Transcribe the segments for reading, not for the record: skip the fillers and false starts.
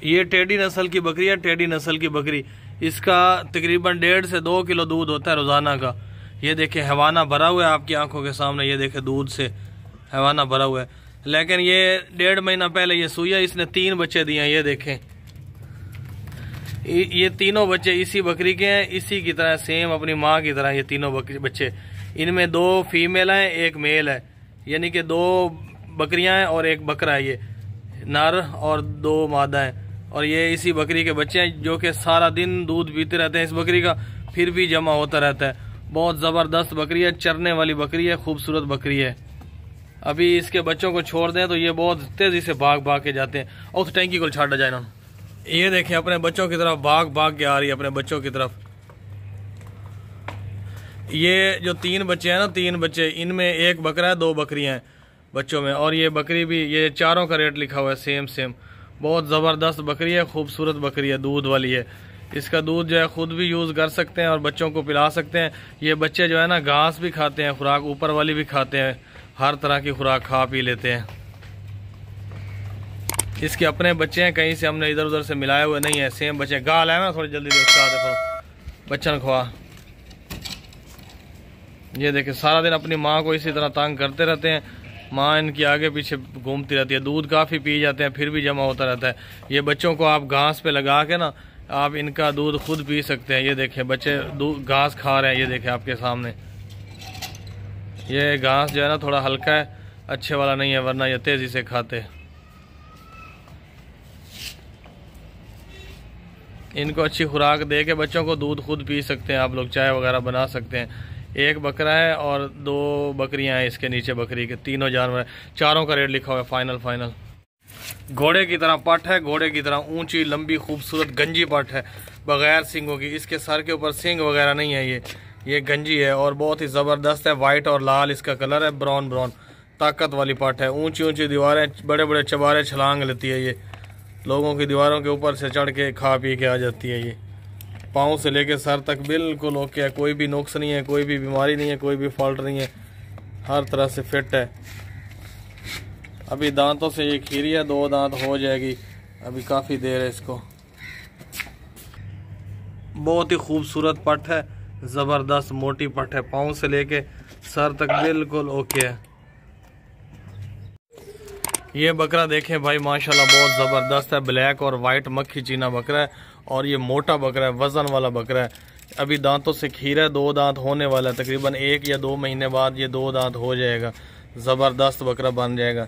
ये टेडी नस्ल की बकरी है, टेडी नस्ल की बकरी। इसका तकरीबन 1.5 से 2 किलो दूध होता है रोजाना का। ये देखें हवाना भरा हुआ है आपकी आंखों के सामने, ये देखें दूध से हवाना भरा हुआ है। लेकिन ये 1.5 महीना पहले ये सुइया, इसने 3 बच्चे दिए हैं। ये देखें ये तीनों बच्चे इसी बकरी के हैं, इसी की तरह सेम अपनी माँ की तरह। ये तीनों बच्चे, इनमें 2 फीमेल हैं, 1 मेल है, यानी कि 2 बकरियां हैं और 1 बकरा है। ये नर और 2 मादा हैं, और ये इसी बकरी के बच्चे हैं जो कि सारा दिन दूध पीते रहते हैं इस बकरी का, फिर भी जमा होता रहता है। बहुत ज़बरदस्त बकरी है, चरने वाली बकरी है, खूबसूरत बकरी है। अभी इसके बच्चों को छोड़ दें तो ये बहुत तेज़ी से भाग भाग के जाते हैं। और उस टैंकी को छाड़ा जाए ना, ये देखें अपने बच्चों की तरफ भाग भाग के आ रही है, अपने बच्चों की तरफ। ये जो 3 बच्चे हैं ना, 3 बच्चे, इनमें 1 बकरा है, 2 बकरियां हैं बच्चों में। और ये बकरी भी, ये चारों का रेट लिखा हुआ है सेम। बहुत ज़बरदस्त बकरी है, खूबसूरत बकरी है, दूध वाली है। इसका दूध जो है खुद भी यूज़ कर सकते हैं और बच्चों को पिला सकते हैं। ये बच्चे जो है ना घास भी खाते हैं, खुराक ऊपर वाली भी खाते हैं, हर तरह की खुराक खा पी लेते हैं। इसके अपने बच्चे हैं, कहीं से हमने इधर उधर से मिलाए हुए नहीं है, सेम बच्चे। गाल है ना थोड़ी जल्दी देखो बच्चन खुआ। ये देखे सारा दिन अपनी माँ को इसी तरह तंग करते रहते हैं, माँ इनकी आगे पीछे घूमती रहती है। दूध काफ़ी पी जाते हैं, फिर भी जमा होता रहता है। ये बच्चों को आप घास पे लगा के ना, आप इनका दूध खुद पी सकते हैं। ये देखें बच्चे घास खा रहे हैं, ये देखें आपके सामने। ये घास जो है ना थोड़ा हल्का है, अच्छे वाला नहीं है, वरना ये तेज़ी से खाते। इनको अच्छी खुराक दे के बच्चों को दूध खुद पी सकते हैं आप लोग, चाय वगैरह बना सकते हैं। 1 बकरा है और 2 बकरियां हैं इसके नीचे बकरी के, तीनों जानवर। चारों का रेट लिखा हुआ है फाइनल। घोड़े की तरह पट है, घोड़े की तरह ऊंची लंबी खूबसूरत गंजी पट है, बगैर सींगों की। इसके सर के ऊपर सींग वगैरह नहीं है, ये गंजी है और बहुत ही ज़बरदस्त है। वाइट और लाल इसका कलर है, ब्राउन। ताकत वाली पट है। ऊंची दीवारें, बड़े चबारे छलांग लेती है ये, लोगों की दीवारों के ऊपर से चढ़ के खा पी के आ जाती है। ये पाँव से लेके सर तक बिल्कुल ओके है, कोई भी नुक्स नहीं है, कोई भी बीमारी नहीं है, कोई भी फॉल्ट नहीं है, हर तरह से फिट है। अभी दांतों से ये खीरी है, 2 दांत हो जाएगी, अभी काफ़ी देर है इसको। बहुत ही खूबसूरत पट है, ज़बरदस्त मोटी पट है, पाँव से लेके सर तक बिल्कुल ओके है। ये बकरा देखें भाई माशाल्लाह बहुत ज़बरदस्त है, ब्लैक और वाइट मक्खी चीना बकरा है, और ये मोटा बकरा है, वज़न वाला बकरा है। अभी दांतों से खीरा है, 2 दांत होने वाला है, तकरीबन 1 या 2 महीने बाद ये 2 दांत हो जाएगा, ज़बरदस्त बकरा बन जाएगा।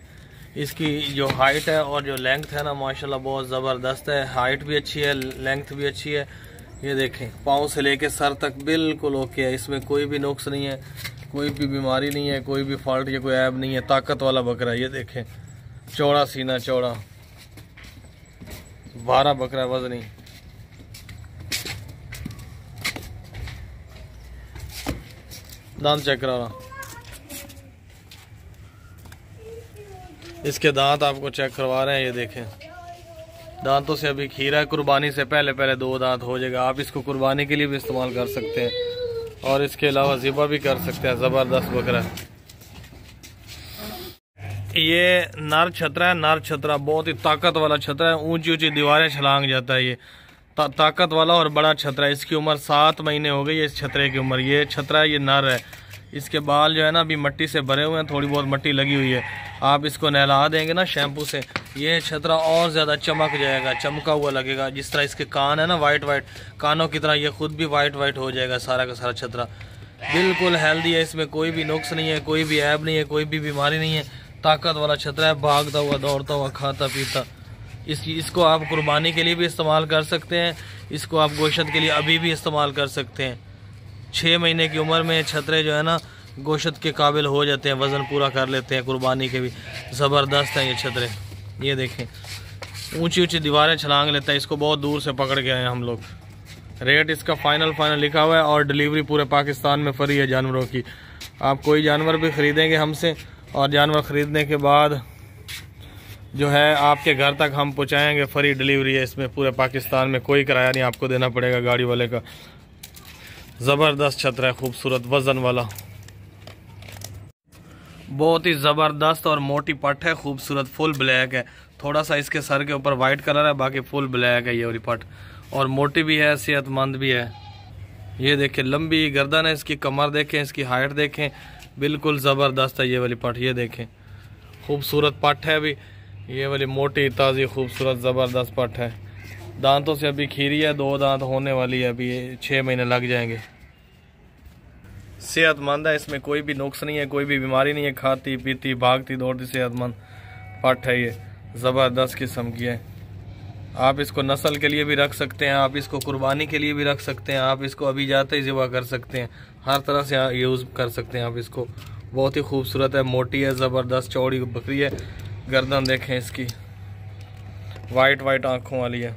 इसकी जो हाइट है और जो लेंथ है ना माशाल्लाह बहुत ज़बरदस्त है, हाइट भी अच्छी है, लेंथ भी अच्छी है। ये देखें पाँव से लेके सर तक बिल्कुल ओके है, इसमें कोई भी नुक्स नहीं है, कोई भी बीमारी नहीं है, कोई भी फॉल्ट या कोई ऐब नहीं है। ताकत वाला बकरा है। ये देखें चौड़ा सीना, चौड़ा 12 बकरा वजनी। दांत चेक करा रहा, इसके दांत आपको चेक करवा रहे हैं। ये देखें दांतों से अभी खीरा है, कुर्बानी से पहले 2 दांत हो जाएगा। आप इसको कुर्बानी के लिए भी इस्तेमाल कर सकते हैं और इसके अलावा ज़िबा भी कर सकते हैं। ज़बरदस्त बकरा है। ये नर छतरा है, नर छतरा बहुत ही ताकत वाला छतरा है, ऊंची दीवारें छलांग जाता है। ये ताकत वाला और बड़ा छतरा है। इसकी उम्र 7 महीने हो गई है इस छतरे की उम्र। ये छतरा ये नर है, इसके बाल जो है ना अभी मिट्टी से भरे हुए हैं, थोड़ी बहुत मिट्टी लगी हुई है। आप इसको नहला देंगे ना शैम्पू से, ये छतरा और ज़्यादा चमक जाएगा, चमका हुआ लगेगा। जिस तरह इसके कान है ना वाइट कानों की तरह, ये खुद भी वाइट हो जाएगा सारा का सारा छतरा। बिल्कुल हेल्दी है, इसमें कोई भी नुक्स नहीं है, कोई भी ऐब नहीं है, कोई भी बीमारी नहीं है। ताकत वाला छतरा है, भागता हुआ दौड़ता हुआ खाता पीता। इसको आप कुर्बानी के लिए भी इस्तेमाल कर सकते हैं, इसको आप गोश्त के लिए अभी भी इस्तेमाल कर सकते हैं। 6 महीने की उम्र में छतरे जो है ना गोश्त के काबिल हो जाते हैं, वज़न पूरा कर लेते हैं, कुर्बानी के भी ज़बरदस्त हैं ये छतरे। ये देखें ऊंची दीवारें छलांग लेता है, इसको बहुत दूर से पकड़ के आए हम लोग। रेट इसका फाइनल लिखा हुआ है और डिलीवरी पूरे पाकिस्तान में फ्री है जानवरों की। आप कोई जानवर भी ख़रीदेंगे हमसे और जानवर ख़रीदने के बाद जो है आपके घर तक हम पहुँचाएँगे, फ्री डिलीवरी है इसमें पूरे पाकिस्तान में, कोई किराया नहीं आपको देना पड़ेगा गाड़ी वाले का। ज़बरदस्त छतरा है, खूबसूरत वज़न वाला, बहुत ही ज़बरदस्त और मोटी पट है, खूबसूरत फुल ब्लैक है, थोड़ा सा इसके सर के ऊपर वाइट कलर है, बाकी फुल ब्लैक है ये वाली पट। और मोटी भी है, सेहतमंद भी है। ये देखें लंबी गर्दन है इसकी, कमर देखें, इसकी हाइट देखें, बिल्कुल ज़बरदस्त है ये वाली पट। ये देखें खूबसूरत पट है। अभी ये वाली मोटी ताज़ी खूबसूरत ज़बरदस्त पट है। दांतों से अभी खीरी है, 2 दांत होने वाली है, अभी 6 महीने लग जाएंगे। सेहतमंद है, इसमें कोई भी नुक्स नहीं है, कोई भी बीमारी नहीं है। खाती पीती भागती दौड़ती सेहतमंद पट है ये, ज़बरदस्त किस्म की है। आप इसको नस्ल के लिए भी रख सकते हैं, आप इसको कुर्बानी के लिए भी रख सकते हैं, आप इसको अभी जाते ही ज़िबा कर सकते हैं, हर तरह से यूज़ कर सकते हैं आप इसको। बहुत ही खूबसूरत है, मोटी है, ज़बरदस्त चौड़ी बकरी है। गर्दन देखें इसकी, वाइट आँखों वाली है।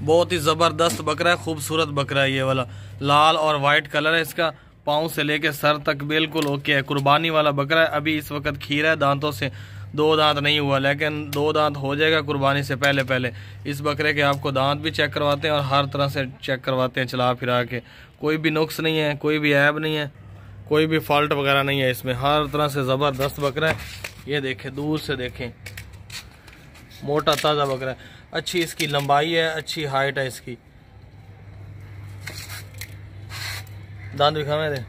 बहुत ही ज़बरदस्त बकरा है, खूबसूरत बकरा है ये वाला। लाल और वाइट कलर है इसका, पाँव से लेके सर तक बिल्कुल ओके है। कुर्बानी वाला बकरा है। अभी इस वक्त खीरा है, दांतों से 2 दांत नहीं हुआ, लेकिन 2 दांत हो जाएगा कुर्बानी से पहले पहले। इस बकरे के आपको दांत भी चेक करवाते हैं और हर तरह से चेक करवाते हैं चला फिरा के। कोई भी नुक्स नहीं है, कोई भी ऐब नहीं है, कोई भी फॉल्ट वगैरह नहीं है इसमें। हर तरह से ज़बरदस्त बकरा है। ये देखें, दूर से देखें, मोटा ताज़ा बकरा है। अच्छी इसकी लंबाई है, अच्छी हाइट है इसकी। दांत दिखावे दे,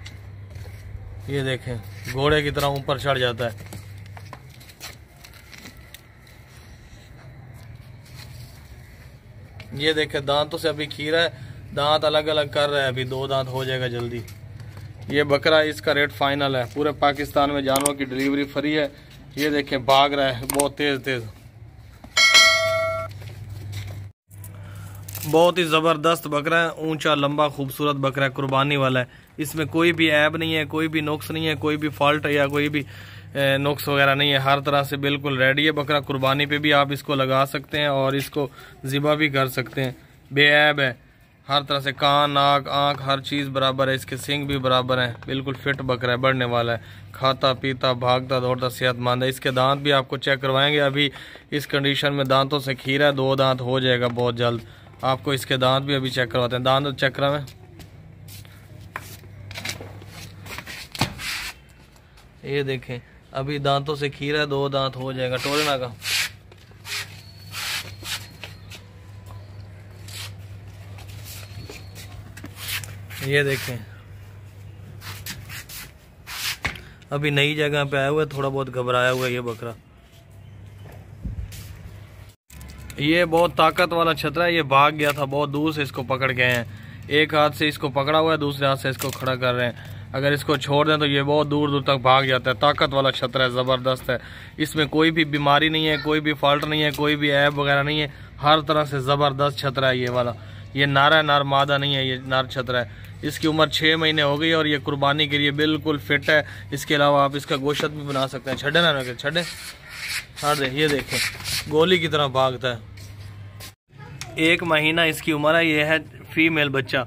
ये देखें घोड़े की तरह ऊपर चढ़ जाता है। ये देखें दांतों से अभी खीरा है, दांत अलग अलग कर रहा है, अभी 2 दांत हो जाएगा जल्दी। ये बकरा, इसका रेट फाइनल है। पूरे पाकिस्तान में जानवरों की डिलीवरी फ्री है। ये देखें भाग रहा है बहुत तेज। बहुत ही ज़बरदस्त बकरा है, ऊंचा लंबा खूबसूरत बकरा है, कुर्बानी वाला है। इसमें कोई भी ऐब नहीं है, कोई भी नुक्स नहीं है, कोई भी फॉल्ट या कोई भी नुक्स वगैरह नहीं है। हर तरह से बिल्कुल रेडी है बकरा। कुर्बानी पे भी आप इसको लगा सकते हैं और इसको ज़िबा भी कर सकते हैं। बेऐब है, हर तरह से कान नाक आँख हर चीज़ बराबर है। इसके सींग भी बराबर हैं, बिल्कुल फिट बकरा है, बढ़ने वाला है। खाता पीता भागता दौड़ता सेहतमंद है। इसके दांत भी आपको चेक करवाएंगे। अभी इस कंडीशन में दांतों से खीरा है, 2 दांत हो जाएगा बहुत जल्द। आपको इसके दांत भी अभी चेक करवाते हैं। दांत चेक करावें, ये देखें अभी दांतों से खीरा, 2 दांत हो जाएगा। टोलना का ये देखें, अभी नई जगह पे आया हुआ है, थोड़ा बहुत घबराया हुआ है ये बकरा। ये बहुत ताकत वाला छतरा है। ये भाग गया था, बहुत दूर से इसको पकड़ गए हैं। एक हाथ से इसको पकड़ा हुआ है, दूसरे हाथ से इसको खड़ा कर रहे हैं। अगर इसको छोड़ दें तो ये बहुत दूर दूर तक भाग जाता है। ताकत वाला छतरा है, ज़बरदस्त है। इसमें कोई भी बीमारी नहीं है, कोई भी फॉल्ट नहीं है, कोई भी ऐब वगैरह नहीं है। हर तरह से ज़बरदस्त छतरा है ये वाला। ये नारा है, नार मादा नहीं है, ये नार छतरा है। इसकी उम्र 6 महीने हो गई और ये कुर्बानी के लिए बिल्कुल फिट है। इसके अलावा आप इसका गोश्त भी बना सकते हैं। छड़े ना छड़े, छाड़ दे। ये देखें गोली की तरह भागता है। 1 महीना इसकी उम्र है। ये है फीमेल बच्चा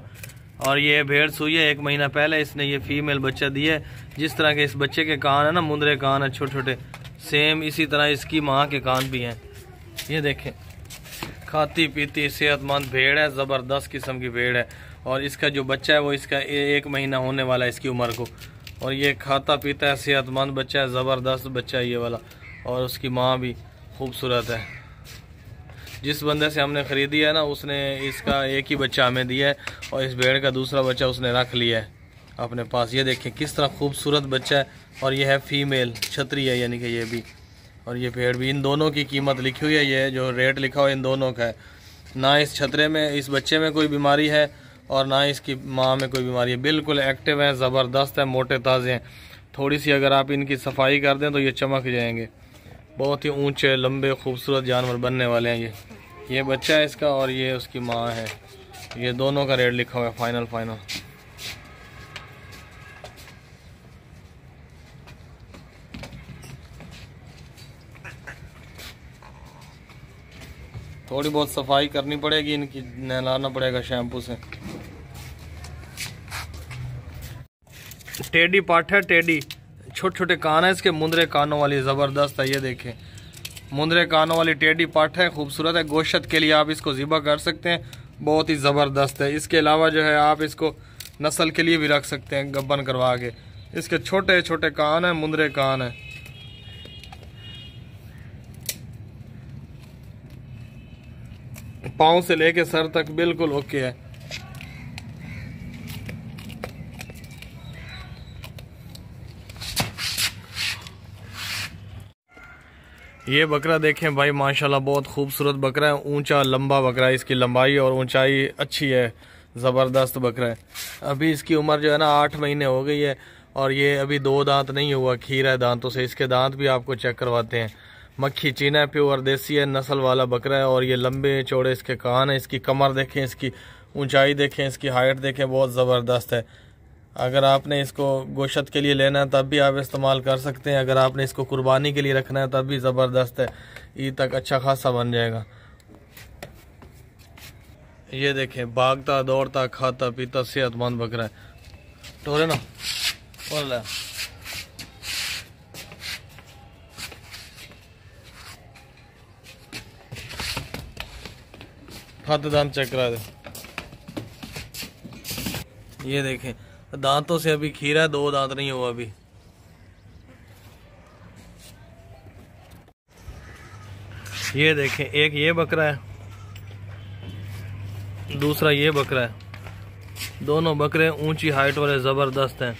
और ये भेड़ सुई है। 1 महीना पहले इसने ये फीमेल बच्चा दिया है। जिस तरह के इस बच्चे के कान है ना, मुंदरे कान है छोटे छोटे, सेम इसी तरह इसकी माँ के कान भी हैं। ये देखें खाती पीती सेहतमंद भेड़ है, ज़बरदस्त किस्म की भेड़ है। और इसका जो बच्चा है वो इसका 1 महीना होने वाला है इसकी उम्र को। और ये खाता पीता है, सेहतमंद बच्चा है, ज़बरदस्त बच्चा है ये वाला। और उसकी माँ भी खूबसूरत है। जिस बंदे से हमने ख़रीदी है ना, उसने इसका एक ही बच्चा हमें दिया है और इस भेड़ का दूसरा बच्चा उसने रख लिया है अपने पास। ये देखें किस तरह खूबसूरत बच्चा है। और ये है फीमेल छतरी है, यानी कि ये भी और ये भेड़ भी। इन दोनों की कीमत लिखी हुई है, ये जो रेट लिखा हुआ है इन दोनों का है। ना इस छतरे में, इस बच्चे में कोई बीमारी है और ना इसकी माँ में कोई बीमारी है। बिल्कुल एक्टिव हैं, ज़बरदस्त है, मोटे ताज़े हैं। थोड़ी सी अगर आप इनकी सफाई कर दें तो ये चमक जाएंगे। बहुत ही ऊंचे लंबे खूबसूरत जानवर बनने वाले हैं ये बच्चा है इसका और ये उसकी माँ है। ये दोनों का रेट लिखा हुआ है फाइनल। थोड़ी बहुत सफाई करनी पड़ेगी इनकी, नहलाना पड़ेगा शैम्पू से। टेडी पाठ है, टेडी छोटे छोटे कान है इसके, मुंदरे कानों वाली, ज़बरदस्त है। ये देखें मुंदरे कानों वाली टेडी पाठ है, खूबसूरत है। गोश्त के लिए आप इसको ज़िबा कर सकते हैं, बहुत ही ज़बरदस्त है। इसके अलावा जो है आप इसको नस्ल के लिए भी रख सकते हैं गब्बन करवा के। इसके छोटे छोटे कान हैं, मुंदरे कान हैं। पाँव से लेके सर तक बिल्कुल ओके है। ये बकरा देखें भाई, माशाल्लाह बहुत खूबसूरत बकरा है, ऊंचा लंबा बकरा है, इसकी लंबाई और ऊंचाई अच्छी है, ज़बरदस्त बकरा है। अभी इसकी उम्र जो है ना 8 महीने हो गई है और ये अभी 2 दांत नहीं हुआ, खीरा है दांतों से। इसके दांत भी आपको चेक करवाते हैं। मक्खी चीना है, प्योर देसी है, नस्ल वाला बकरा है और ये लंबे चौड़े इसके कान है। इसकी कमर देखें, इसकी ऊंचाई देखें, इसकी हाइट देखें, बहुत ज़बरदस्त है। अगर आपने इसको गोश्त के लिए लेना है तब भी आप इस्तेमाल कर सकते हैं, अगर आपने इसको कुर्बानी के लिए रखना है तब भी ज़बरदस्त है, ईद तक अच्छा खासा बन जाएगा। ये देखें, भागता दौड़ता खाता पीता सेहतमंद बकरा है। टोरे ना बोल हाथ दांत चेक करा दे। ये देखें, दांतों से अभी खीरा है, 2 दांत नहीं हुआ अभी। ये देखें, एक ये बकरा है, दूसरा ये बकरा है। दोनों बकरे ऊंची हाइट वाले जबरदस्त हैं।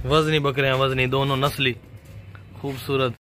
वजनी बकरे हैं, वजनी, दोनों नस्ली खूबसूरत।